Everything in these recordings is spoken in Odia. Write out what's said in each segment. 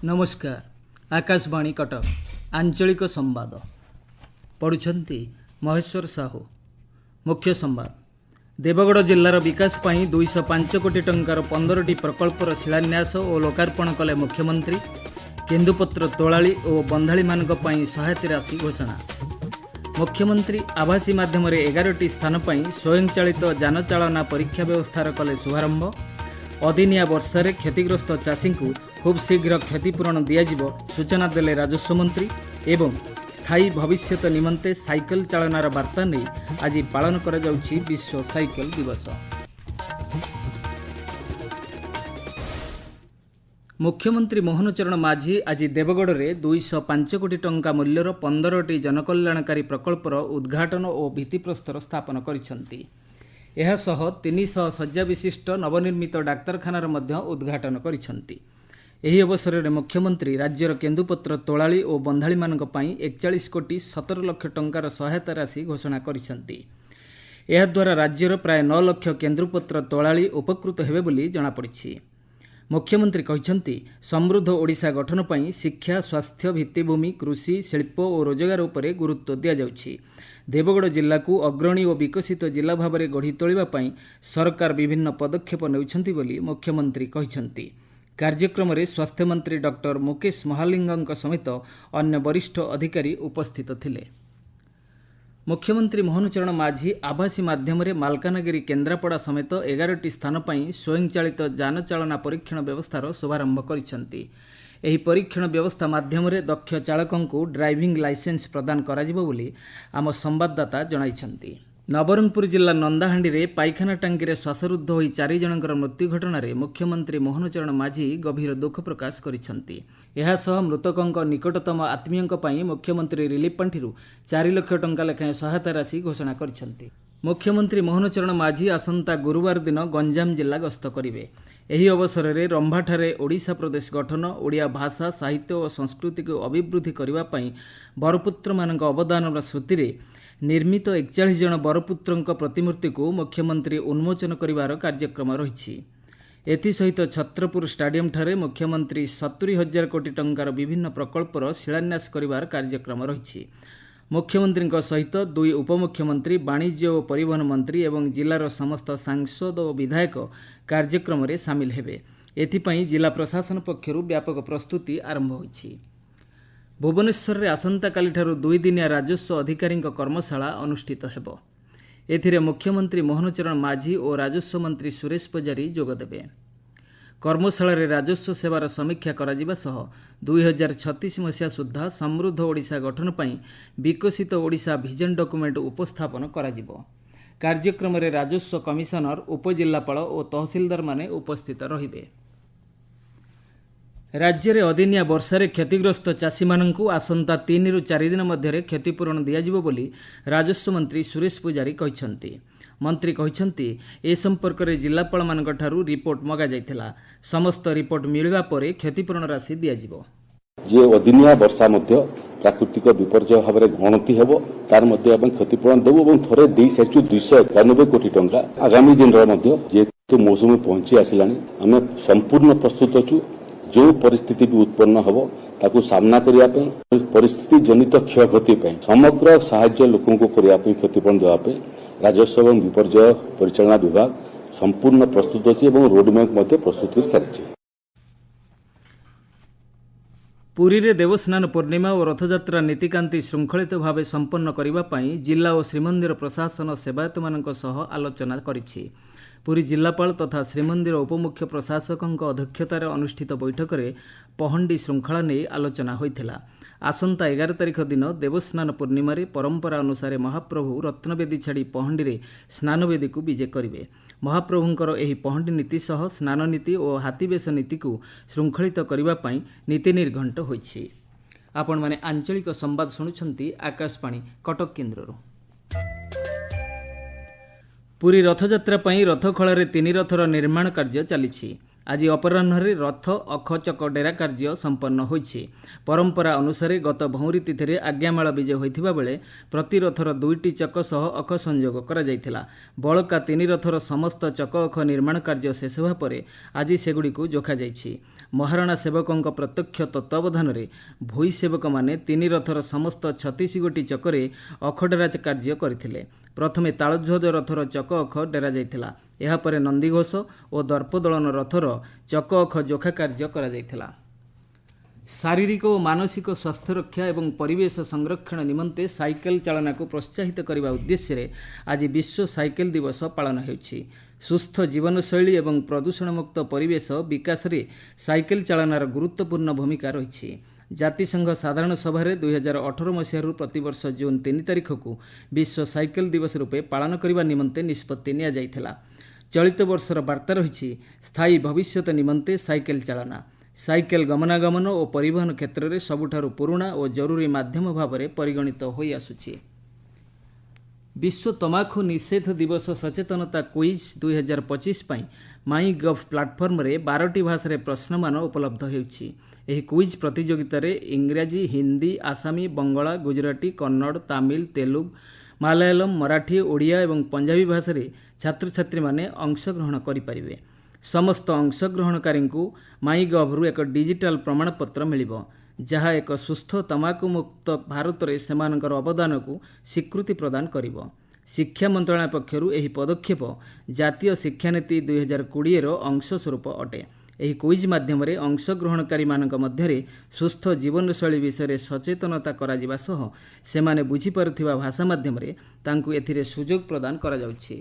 नमस्कार। आकाशवाणी कटक आंचलिक संवाद पढ़ुछंती महेश्वर साहू। मुख्य संवाद। देवगढ़ जिलार विकास पाई 205 कोटी टंकार 15टी प्रकल्पर शिलान्यास और लोकार्पण कले मुख्यमंत्री। केन्दुपत्र तोलाली और बंधाली मानक पाई सहायता राशि घोषणा। मुख्यमंत्री आभासी माध्यम 11टी स्थान पाई स्वयंचालित जान चालना परीक्षा व्यवस्थार कले शुभारंभ। अदिनिया वर्षारे क्षतिग्रस्त चाषी को खूब शीघ्र क्षतिपूरण दियाजिबो सूचना देले राजस्व मंत्री। एवं स्थायी भविष्यत निमंते साइकेल चालनार वार्ता नहीं आज पालन करा जाउछि विश्व साइकेल दिवस। मुख्यमंत्री मोहन चरण माझी आज देवगढ़ में 205 कोटी टंका मूल्यर 15टी जनकल्याणकारी प्रकल्पर उद्घाटन और भित्तिप्रस्तर स्थापन करिसंती। एहासह 300 शय्या विशिष्ट नवनिर्मित डाक्तरखानार मध्य उद्घाटन करिसंती। एही अवसर में मुख्यमंत्री राज्यर केन्दुपत्र तोलाली और बंधाली मानक पाई 41 कोटी 17 लाख टंकार सहायता राशि घोषणा करिसंती। एहाद्वारा राज्यर प्राय 9 लाख केन्दुपत्र तोलाली उपकृत हेबे बोली जଣାपड़िछि। मुख्यमंत्री कहिसंती समृद्ध ओडिशा गठन पाई शिक्षा, स्वास्थ्य, भित्तिभूमि, कृषि, शिल्प और रोजगार उपरे गुरुत्व दिया जाउछि। देवगढ़ जिला को अग्रणी और विकसित जिला भाव में गढ़ी तोलिबा पाई सरकार विभिन्न पदक्षेप नेउछंती बोली मुख्यमंत्री कहिसंती। कार्यक्रम में स्वास्थ्य मंत्री डॉक्टर मुकेश महालिंग समेत अन्य वरिष्ठ अधिकारी उपस्थित थिले। मुख्यमंत्री मोहन चरण माझी आभासी माध्यम मालकानगिरी, केन्द्रापड़ा समेत 11टी स्थान पर स्वयंचालित जान चालना परीक्षण व्यवस्थार शुभारंभ करिसंती। एही परीक्षण व्यवस्था माध्यम दक्ष चालकों को ड्राइविंग लाइसेंस प्रदान कराजिबो बोली आम संवाददाता जणाइछंती। नवरंगपुर जिला नंदाहांडी रे पायखाना टांकी श्वासरुद्ध होई 4 जनकर मृत्यु घटना रे मुख्यमंत्री मोहन चरण माझी गभीर दुख प्रकाश करिसंती। एहासह मृतकों निकटतम आत्मीयों पई मुख्यमंत्री रिलीफ पांठिरू 4 लाख टंका लेखाएं सहायता राशि घोषणा करिसंती। मुख्यमंत्री मोहन चरण माझी आसंता गुरुवार दिन गंजाम जिला गस्त करिवे। एही अवसर में रंभाठारे ओडिशा प्रदेश गठन, ओडिया भाषा, साहित्य और संस्कृति को अभिवृद्धि करने पाई बरपुत्र मानक अवदान स्मृति रे निर्मित 41 जन बरपुत्रों प्रतिमूर्ति को मुख्यमंत्री उन्मोचन करिवार कार्यक्रम रहिछि। एथिसहित छत्रपुर स्टाडियम ठारे मुख्यमंत्री 70,000 कोटी टंकार विभिन्न प्रकल्पर शिलान्यास करिवार कार्यक्रम रहिछि। मुख्यमंत्री सहित 2 उपमुख्यमंत्री, वाणिज्य और परिवहन मंत्री एवं जिलार समस्त सांसद और विधायक कार्यक्रम में सामिल हेबे। एथिपाई जिला प्रशासन पक्षरु व्यापक प्रस्तुति आरंभ होइछि। भुवनेश्वर में आसंता काली ठारू 2 दिनिया राजस्व अधिकारी कर्मशाला अनुष्ठित हेबो। एथिरे मुख्यमंत्री मोहन चरण माझी और राजस्व मंत्री सुरेश पुजारी जोगदेबे। कर्मशाला रे राजस्व सेवार समीक्षा कराजिबा सह 2036 मसीहा सुद्धा समृद्ध ओडिशा गठन पाई विकसित ओडिशा विजन डॉक्यूमेंट उपस्थापन कराजिबो। कार्यक्रम में राजस्व कमिशनर, उपजिल्लापाल और तहसीलदार माने उपस्थित रहिबे। राज्य में अदिनिया वर्षारे क्षतिग्रस्त चाषी मानू आसंता 3 ରୁ 4 दिन मध्य क्षतिपूरण दियाजिबो बोली राजस्व मंत्री सुरेश पुजारी कहिसंती। मंत्री कहिसंती ए संपर्क में जिलापाल मानक ठारू रिपोर्ट मगा जाइथिला। समस्त रिपोर्ट मिलवा परे क्षतिपूरण राशि दियाजिबो। जे अदिनिया वर्षा मध्य प्राकृतिक विपर्यय भाव में गणति हेबो तार मध्य एवं क्षतिपूरण देबो एवं थरे देई साइचु 291 कोटी टंका आगामी दिन रो मध्य जेतु मौसम पहुंची आसिलानी आमे संपूर्ण प्रस्तुत अछु। जो परिस्थिति भी उत्पन्न हो ताकू सामना करने परिस्थिति जनित क्षयक्षति समग्र साहाय्य लोकों को करने क्षतिपूरण देवाई राजस्व एवं विपर्यय परिचालना विभाग संपूर्ण प्रस्तुत अच्छी और रोडमैप प्रस्तुत कर सारी। पुरी रे देवस्नान पूर्णिमा और रथयात्रा नीतिकांति श्रृंखलित भाव संपन्न करने जिला और श्रीमंदिर प्रशासन सेवायत मानक सह आलोचना करिछि। पुरी जिलापाल तथा श्रीमंदिर उपमुख्य प्रशासकों अध्यक्षतार अनुष्ठित बैठक में पहंडी श्रृंखला नहीं आलोचना होइथिला। आसंता 11 तारिख दिन देवस्नान पूर्णिमा परंपरा अनुसार महाप्रभु रत्नवेदी छाड़ी पहंडी रे स्नानवेदी को विजे करिवे। महाप्रभुंकर एही पहंडी नीति सह स्नान नीति और हाथीबेश नीति को श्रृंखलित करबा पई नीति निर्घंट होइछि। आपण माने आंचलिक संवाद शुणुछंती आकाशवाणी कटक केन्द्रରୁ। पुरी रथयात्रा पई रथखଳାରେ 3 रथर निर्माण कार्य चलिछि। आज अपराह्न रथ अखचक डेरा कार्य संपन्न होइछि। परंपरा अनुसार गत भौरी तिथि आज्ञामाल विजय होइथिबा बेले प्रति रथर 2टी चक सह अख संयोग करा जाइथिला। बळका 3 रथर समस्त चक अख निर्माण कार्य शेष होगा पर आज सेगुड़ी जोखा जाइछि। ମହାରଣା ସେବକଙ୍କ ପ୍ରତ୍ୟକ୍ଷ ତତ୍ତ୍ୱାବଧାନରେ ଭୋଇ ସେବକମାନେ 3 ରଥର ସମସ୍ତ 36 ଗୋଟି ଚକରେ ଅଖଡେରା କାର୍ଯ୍ୟ କରିଥିଲେ। ପ୍ରଥମେ ତାଳଧ୍ୱଜ ରଥର ଚକ ଅଖ ଡେରା ଯାଇଥିଲା। ଏହାପରେ ନନ୍ଦିଘୋଷ ଓ ଦର୍ପଦଳନ ରଥର ଚକ ଅଖ ଯୋଖା କାର୍ଯ୍ୟ କରାଯାଇଥିଲା। ଶାରୀରିକ ଓ ମାନସିକ ସ୍ୱାସ୍ଥ୍ୟ ରକ୍ଷା ଏବଂ ପରିବେଶ ସଂରକ୍ଷଣ ନିମନ୍ତେ ସାଇକେଲ ଚାଳନାକୁ ପ୍ରୋତ୍ସାହିତ କରିବା ଉଦ୍ଦେଶ୍ୟରେ ଆଜି ବିଶ୍ୱ ସାଇକେଲ ଦିବସ ପାଳନ ହେଉଛି। ସୁସ୍ଥ ଜୀବନଶୈଳୀ ଏବଂ ପ୍ରଦୂଷଣମୁକ୍ତ ପରିବେଶ ବିକାଶରେ ସାଇକେଲ ଚାଳନାର ଗୁରୁତ୍ୱପୂର୍ଣ୍ଣ ଭୂମିକା ରହିଛି। ଜାତିସଂଘ ସାଧାରଣ ସଭାରେ 2018 ମସିହାରୁ ପ୍ରତିବର୍ଷ ଜୁନ୍ 3 ତାରିଖକୁ ବିଶ୍ୱ ସାଇକେଲ ଦିବସ ରୂପେ ପାଳନ କରିବା ନିମନ୍ତେ ନିଷ୍ପତ୍ତି ନିଆଯାଇଥିଲା। ଚଳିତ ବର୍ଷର ବାର୍ତ୍ତା ରହିଛି ସ୍ଥାୟୀ ଭବିଷ୍ୟତ ନିମନ୍ତେ ସାଇକେଲ ଚାଳନା। ସାଇକେଲ ଗମନାଗମନ ଓ ପରିବହନ କ୍ଷେତ୍ରରେ ସବୁଠାରୁ ପୁରୁଣା ଓ ଜରୁରୀ ମାଧ୍ୟମ ଭାବରେ ପରିଗଣିତ ହୋଇଆସୁଛି। ବିଶ୍ୱ ତମାଖୁ ନିଷେଧ ଦିବସ ସଚେତନତା କୁଇଜ୍ 2025 ପାଇଁ ମାଇ ଗଭ୍ ପ୍ଲାଟଫର୍ମରେ 12ଟି ଭାଷାରେ ପ୍ରଶ୍ନମାନ ଉପଲବ୍ଧ ହେଉଛି। ଏହି କୁଇଜ୍ ପ୍ରତିଯୋଗିତାରେ ଇଂରାଜୀ, ହିନ୍ଦୀ, ଆସାମୀ, ବଙ୍ଗଳା, ଗୁଜରାଟୀ, କନ୍ନଡ଼, ତାମିଲ, ତେଲୁଗୁ, ମାଲାୟାଲମ, ମରାଠୀ, ଓଡ଼ିଆ ଏବଂ ପଞ୍ଜାବୀ ଭାଷାରେ ଛାତ୍ରଛାତ୍ରୀମାନେ ଅଂଶଗ୍ରହଣ କରିପାରିବେ। ସମସ୍ତ ଅଂଶଗ୍ରହଣକାରୀଙ୍କୁ ମାଇ ଗଭ୍ରୁ ଏକ ଡିଜିଟାଲ ପ୍ରମାଣପତ୍ର ମିଳିବ, ଯାହା ଏକ ସୁସ୍ଥ ତମାଖୁମୁକ୍ତ ଭାରତରେ ସେମାନଙ୍କର ଅବଦାନକୁ ସ୍ୱୀକୃତି ପ୍ରଦାନ କରିବ। ଶିକ୍ଷା ମନ୍ତ୍ରଣାଳୟ ପକ୍ଷରୁ ଏହି ପଦକ୍ଷେପ ଜାତୀୟ ଶିକ୍ଷାନୀତି 2020ର ଅଂଶସ୍ୱରୂପ ଅଟେ। ଏହି କୁଇଜ୍ ମାଧ୍ୟମରେ ଅଂଶଗ୍ରହଣକାରୀମାନଙ୍କ ମଧ୍ୟରେ ସୁସ୍ଥ ଜୀବନଶୈଳୀ ବିଷୟରେ ସଚେତନତା କରାଯିବା ସହ ସେମାନେ ବୁଝିପାରୁଥିବା ଭାଷା ମାଧ୍ୟମରେ ତାଙ୍କୁ ଏଥିରେ ସୁଯୋଗ ପ୍ରଦାନ କରାଯାଉଛି।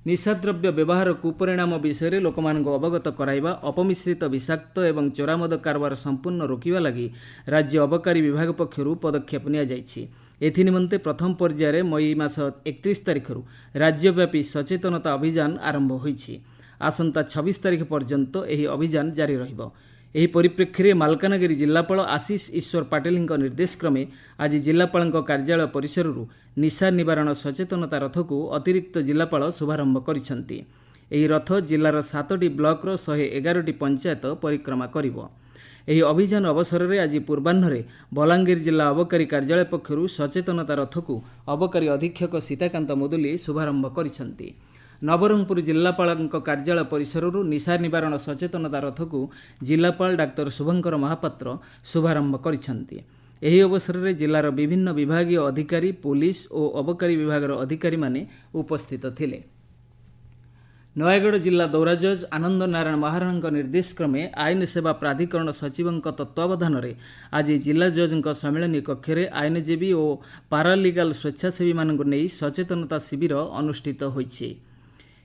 ନିଶାଦ୍ରବ୍ୟ ବ୍ୟବହାର କୁପରିଣାମ ବିଷୟରେ ଲୋକମାନଙ୍କୁ ଅବଗତ କରାଇବା, ଅପମିଶ୍ରିତ ବିଷାକ୍ତ ଏବଂ ଚୋରା ମଦ କାରବାର ସମ୍ପୂର୍ଣ୍ଣ ରୋକିବା ଲାଗି ରାଜ୍ୟ ଅବକାରୀ ବିଭାଗ ପକ୍ଷରୁ ପଦକ୍ଷେପ ନିଆଯାଇଛି। ଏଥିନିମନ୍ତେ ପ୍ରଥମ ପର୍ଯ୍ୟାୟରେ ମଇ ମାସ 31 ତାରିଖରୁ ରାଜ୍ୟବ୍ୟାପୀ ସଚେତନତା ଅଭିଯାନ ଆରମ୍ଭ ହୋଇଛି। ଆସନ୍ତା 26 ତାରିଖ ପର୍ଯ୍ୟନ୍ତ ଏହି ଅଭିଯାନ ଜାରି ରହିବ। ଏହି ପରିପ୍ରେକ୍ଷୀରେ ମାଲକାନଗିରି ଜିଲ୍ଲାପାଳ ଆଶିଷ ଈଶ୍ୱର ପାଟିଲଙ୍କ ନିର୍ଦ୍ଦେଶ କ୍ରମେ ଆଜି ଜିଲ୍ଲାପାଳଙ୍କ କାର୍ଯ୍ୟାଳୟ ପରିସରରୁ ନିଶା ନିବାରଣ ସଚେତନତା ରଥକୁ ଅତିରିକ୍ତ ଜିଲ୍ଲାପାଳ ଶୁଭାରମ୍ଭ କରିଛନ୍ତି। ଏହି ରଥ ଜିଲ୍ଲାର 7ଟି ବ୍ଲକର 111ଟି ପଞ୍ଚାୟତ ପରିକ୍ରମା କରିବ। ଏହି ଅଭିଯାନ ଅବସରରେ ଆଜି ପୂର୍ବାହ୍ନରେ ବଲାଙ୍ଗୀର ଜିଲ୍ଲା ଅବକାରୀ କାର୍ଯ୍ୟାଳୟ ପକ୍ଷରୁ ସଚେତନତା ରଥକୁ ଅବକାରୀ ଅଧୀକ୍ଷକ ସୀତାକାନ୍ତ ମୁଦୁଲି ଶୁଭାରମ୍ଭ କରିଛନ୍ତି। ନବରଙ୍ଗପୁର ଜିଲ୍ଲାପାଳଙ୍କ କାର୍ଯ୍ୟାଳୟ ପରିସରରୁ ନିଶା ନିବାରଣ ସଚେତନତା ରଥକୁ ଜିଲ୍ଲାପାଳ ଡାକ୍ତର ଶୁଭଙ୍କର ମହାପାତ୍ର ଶୁଭାରମ୍ଭ କରିଛନ୍ତି। ଏହି ଅବସରରେ ଜିଲ୍ଲାର ବିଭିନ୍ନ ବିଭାଗୀୟ ଅଧିକାରୀ, ପୁଲିସ ଓ ଅବକାରୀ ବିଭାଗର ଅଧିକାରୀମାନେ ଉପସ୍ଥିତ ଥିଲେ। ନୟାଗଡ଼ ଜିଲ୍ଲା ଦୌରାଜଜ୍ ଆନନ୍ଦ ନାରାୟଣ ମହାରଣାଙ୍କ ନିର୍ଦ୍ଦେଶ କ୍ରମେ ଆଇନ ସେବା ପ୍ରାଧିକରଣ ସଚିବଙ୍କ ତତ୍ତ୍ୱାବଧାନରେ ଆଜି ଜିଲ୍ଲା ଜଜ୍ଙ୍କ ସମ୍ମିଳନୀ କକ୍ଷରେ ଆଇନଜୀବୀ ଓ ପାରାଲିଗାଲ ସ୍ୱେଚ୍ଛାସେବୀମାନଙ୍କୁ ନେଇ ସଚେତନତା ଶିବିର ଅନୁଷ୍ଠିତ ହୋଇଛି।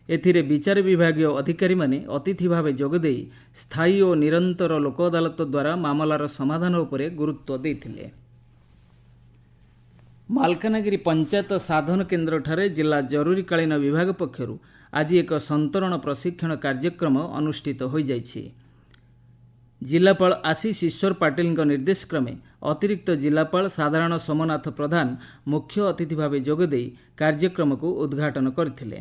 ଏଥିରେ ବିଚାର ବିଭାଗୀୟ ଅଧିକାରୀମାନେ ଅତିଥି ଭାବେ ଯୋଗଦେଇ ସ୍ଥାୟୀ ଓ ନିରନ୍ତର ଲୋକ ଅଦାଲତ ଦ୍ୱାରା ମାମଲାର ସମାଧାନ ଉପରେ ଗୁରୁତ୍ୱ ଦେଇଥିଲେ। ମାଲକାନଗିରି ପଞ୍ଚାୟତ ସାଧନ କେନ୍ଦ୍ରଠାରେ ଜିଲ୍ଲା ଜରୁରୀକାଳୀନ ବିଭାଗ ପକ୍ଷରୁ ଆଜି ଏକ ସନ୍ତରଣ ପ୍ରଶିକ୍ଷଣ କାର୍ଯ୍ୟକ୍ରମ ଅନୁଷ୍ଠିତ ହୋଇଯାଇଛି। ଜିଲ୍ଲାପାଳ ଆଶିଷ ଈଶ୍ୱର ପାଟିଲଙ୍କ ନିର୍ଦ୍ଦେଶ କ୍ରମେ ଅତିରିକ୍ତ ଜିଲ୍ଲାପାଳ ସାଧାରଣ ସୋମନାଥ ପ୍ରଧାନ ମୁଖ୍ୟ ଅତିଥି ଭାବେ ଯୋଗଦେଇ କାର୍ଯ୍ୟକ୍ରମକୁ ଉଦ୍ଘାଟନ କରିଥିଲେ।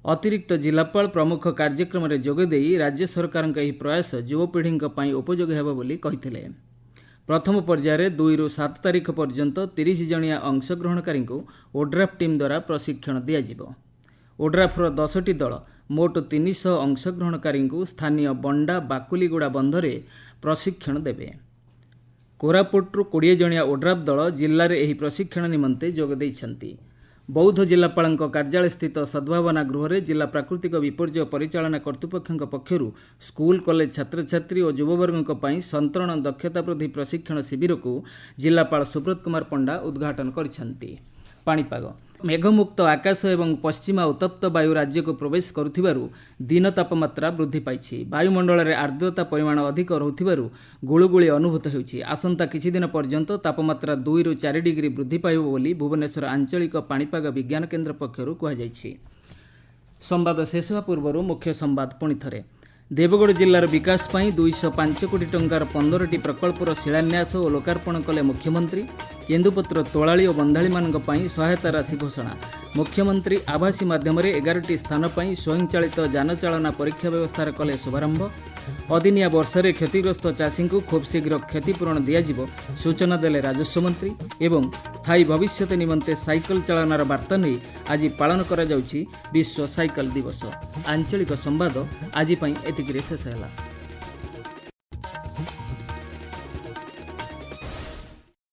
ଅତିରିକ୍ତ ଜିଲ୍ଲାପାଳ ପ୍ରମୁଖ କାର୍ଯ୍ୟକ୍ରମରେ ଯୋଗଦେଇ ରାଜ୍ୟ ସରକାରଙ୍କ ଏହି ପ୍ରୟାସ ଯୁବପିଢ଼ିଙ୍କ ପାଇଁ ଉପଯୋଗୀ ହେବ ବୋଲି କହିଥିଲେ। ପ୍ରଥମ ପର୍ଯ୍ୟାୟରେ 2ରୁ 7 ତାରିଖ ପର୍ଯ୍ୟନ୍ତ 30 ଜଣିଆ ଅଂଶଗ୍ରହଣକାରୀଙ୍କୁ ଓଡ୍ରାଫ୍ ଟିମ୍ ଦ୍ୱାରା ପ୍ରଶିକ୍ଷଣ ଦିଆଯିବ। ଓଡ୍ରାଫ୍ର 10ଟି ଦଳ ମୋଟ 300 ଅଂଶଗ୍ରହଣକାରୀଙ୍କୁ ସ୍ଥାନୀୟ ବଣ୍ଡା ବାକୁଲିଗୁଡ଼ା ବନ୍ଧରେ ପ୍ରଶିକ୍ଷଣ ଦେବେ। କୋରାପୁଟରୁ 20 ଜଣିଆ ଓଡ୍ରାଫ୍ ଦଳ ଜିଲ୍ଲାରେ ଏହି ପ୍ରଶିକ୍ଷଣ ନିମନ୍ତେ ଯୋଗ ଦେଇଛନ୍ତି। ବୌଦ୍ଧ ଜିଲ୍ଲାପାଳଙ୍କ କାର୍ଯ୍ୟାଳୟସ୍ଥିତ ସଦ୍ଭାବନା ଗୃହରେ ଜିଲ୍ଲା ପ୍ରାକୃତିକ ବିପର୍ଯ୍ୟୟ ପରିଚାଳନା କର୍ତ୍ତୃପକ୍ଷଙ୍କ ପକ୍ଷରୁ ସ୍କୁଲ କଲେଜ ଛାତ୍ରଛାତ୍ରୀ ଓ ଯୁବବର୍ଗଙ୍କ ପାଇଁ ସନ୍ତରଣ ଦକ୍ଷତା ବୃଦ୍ଧି ପ୍ରଶିକ୍ଷଣ ଶିବିରକୁ ଜିଲ୍ଲାପାଳ ସୁବ୍ରତ କୁମାର ପଣ୍ଡା ଉଦ୍ଘାଟନ କରିଛନ୍ତି। ପାଣିପାଗ ମେଘମୁକ୍ତ ଆକାଶ ଏବଂ ପଶ୍ଚିମା ଉତ୍ତପ୍ତ ବାୟୁ ରାଜ୍ୟକୁ ପ୍ରବେଶ କରୁଥିବାରୁ ଦିନ ତାପମାତ୍ରା ବୃଦ୍ଧି ପାଇଛି। ବାୟୁମଣ୍ଡଳରେ ଆର୍ଦ୍ରତା ପରିମାଣ ଅଧିକ ରହୁଥିବାରୁ ଗୁଳୁଗୁଳି ଅନୁଭୂତ ହେଉଛି। ଆସନ୍ତା କିଛି ଦିନ ପର୍ଯ୍ୟନ୍ତ ତାପମାତ୍ରା 2ରୁ 4 ଡିଗ୍ରୀ ବୃଦ୍ଧି ପାଇବ ବୋଲି ଭୁବନେଶ୍ୱର ଆଞ୍ଚଳିକ ପାଣିପାଗ ବିଜ୍ଞାନ କେନ୍ଦ୍ର ପକ୍ଷରୁ କୁହାଯାଇଛି। ସମ୍ବାଦ ଶେଷ ହେବା ପୂର୍ବରୁ ମୁଖ୍ୟ ସମ୍ବାଦ ପୁଣିଥରେ। ଦେବଗଡ଼ ଜିଲ୍ଲାର ବିକାଶ ପାଇଁ 205 କୋଟି ଟଙ୍କାର 15ଟି ପ୍ରକଳ୍ପର ଶିଳାନ୍ୟାସ ଓ ଲୋକାର୍ପଣ କଲେ ମୁଖ୍ୟମନ୍ତ୍ରୀ। କେନ୍ଦୁପତ୍ର ତୋଳାଳି ଓ ବନ୍ଧାଳିମାନଙ୍କ ପାଇଁ ସହାୟତା ରାଶି ଘୋଷଣା। ମୁଖ୍ୟମନ୍ତ୍ରୀ ଆଭାସୀ ମାଧ୍ୟମରେ 11ଟି ସ୍ଥାନ ପାଇଁ ସ୍ୱୟଂଚାଳିତ ଯାନ ଚାଳନା ପରୀକ୍ଷା ବ୍ୟବସ୍ଥାର କଲେ ଶୁଭାରମ୍ଭ। ଅଦିନିଆ ବର୍ଷାରେ କ୍ଷତିଗ୍ରସ୍ତ ଚାଷୀଙ୍କୁ ଖୁବ୍ ଶୀଘ୍ର କ୍ଷତିପୂରଣ ଦିଆଯିବ ସୂଚନା ଦେଲେ ରାଜସ୍ୱ ମନ୍ତ୍ରୀ। ଏବଂ ସ୍ଥାୟୀ ଭବିଷ୍ୟତ ନିମନ୍ତେ ସାଇକେଲ ଚାଳନାର ବାର୍ତ୍ତା ନେଇ ଆଜି ପାଳନ କରାଯାଉଛି ବିଶ୍ୱ ସାଇକେଲ ଦିବସ। ଆଞ୍ଚଳିକ ସମ୍ବାଦ ଆଜି ପାଇଁ ଏତିକିରେ ଶେଷ ହେଲା।